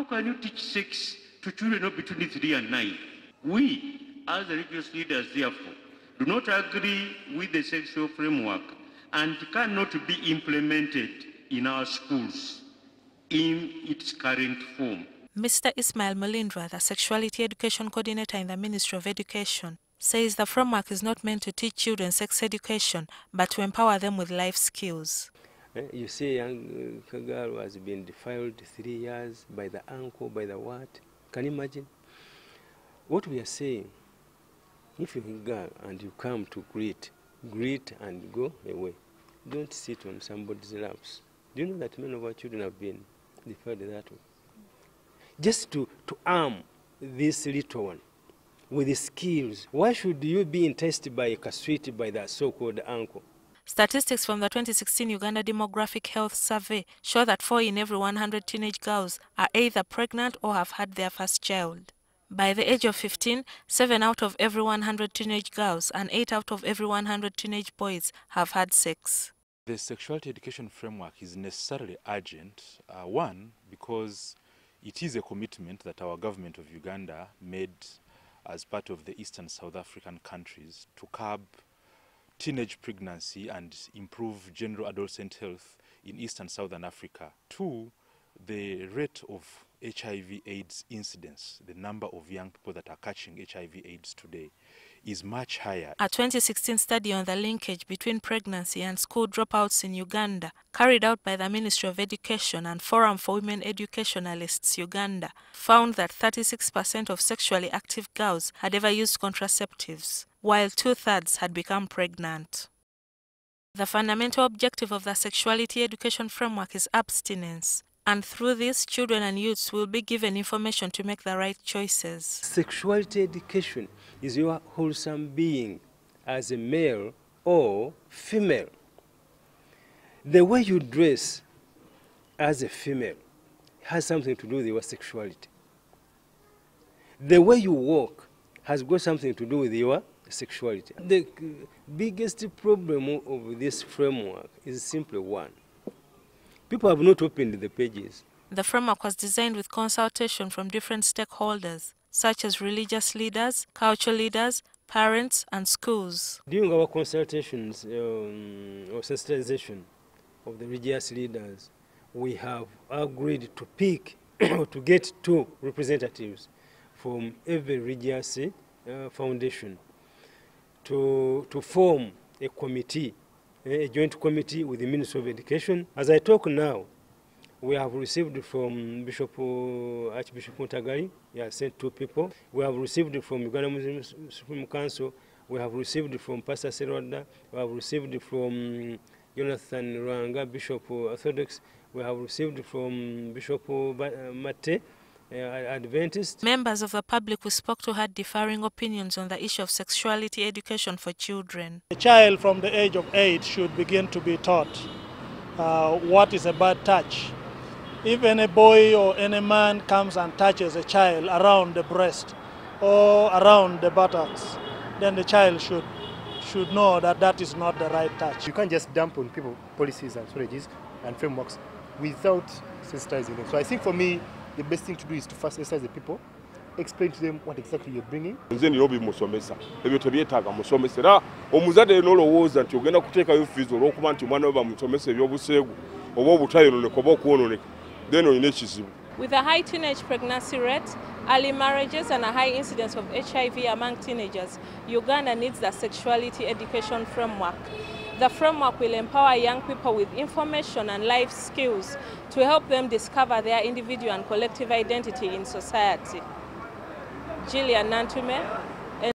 can you teach sex to children between 3 and 9? We, as religious leaders, therefore, do not agree with the sexual framework and cannot be implemented in our schools in its current form. Mr. Ismail Mulindra, the Sexuality Education Coordinator in the Ministry of Education, says the framework is not meant to teach children sex education, but to empower them with life skills. You see a young girl who has been defiled 3 years by the uncle, by the what? Can you imagine? What we are saying, if you're a girl and you come to greet and go away. Don't sit on somebody's laps. Do you know that many of our children have been defiled that way? Just to arm this little one with the skills. Why should you be enticed by a kaswiti by the so-called uncle? Statistics from the 2016 Uganda Demographic Health Survey show that 4 in every 100 teenage girls are either pregnant or have had their first child. By the age of 15, 7 out of every 100 teenage girls and 8 out of every 100 teenage boys have had sex. The sexuality education framework is necessarily urgent, one, because it is a commitment that our government of Uganda made as part of the Eastern South African countries to curb teenage pregnancy and improve general adolescent health in Eastern Southern Africa. Two, the rate of HIV/AIDS incidence, the number of young people that are catching HIV/AIDS today, is much higher. A 2016 study on the linkage between pregnancy and school dropouts in Uganda, carried out by the Ministry of Education and Forum for Women Educationalists Uganda, found that 36% of sexually active girls had ever used contraceptives, while 2/3 had become pregnant. The fundamental objective of the sexuality education framework is abstinence, and through this, children and youths will be given information to make the right choices. Sexuality education is your wholesome being as a male or female. The way you dress as a female has something to do with your sexuality. The way you walk has got something to do with your sexuality. The biggest problem of this framework is simply one. People have not opened the pages. The framework was designed with consultation from different stakeholders, such as religious leaders, cultural leaders, parents, and schools. During our consultations or sensitization of the religious leaders, we have agreed to pick or to get 2 representatives from every religious foundation to form a committee, a joint committee with the Ministry of Education. As I talk now, we have received from Archbishop Mutagari, he has sent 2 people. We have received from Uganda Muslim Supreme Council. We have received from Pastor Serwada. We have received from Jonathan Lwanga, Bishop Orthodox. We have received from Bishop Mate, Adventist. Members of the public who spoke to had differing opinions on the issue of sexuality education for children. A child from the age of 8 should begin to be taught what is a bad touch. If any boy or any man comes and touches a child around the breast or around the buttocks, then the child should know that that is not the right touch. You can't just dump on people policies and strategies and frameworks without sensitizing them. So I think for me, the best thing to do is to first sensitize the people, explain to them what exactly you're bringing. Nze nirobi musomesa ebyo tebyetaaga musomesera omuzadde n'olowooza nti ogenda kuteekayo fees olw'okuba nti omwana we bamusomesa ebyobuseegu oba obutayononeka oba okuwononeka then olina ekizibu. With a high teenage pregnancy rate, early marriages and a high incidence of HIV among teenagers, Uganda needs the sexuality education framework. The framework will empower young people with information and life skills to help them discover their individual and collective identity in society. Gillian Nantume,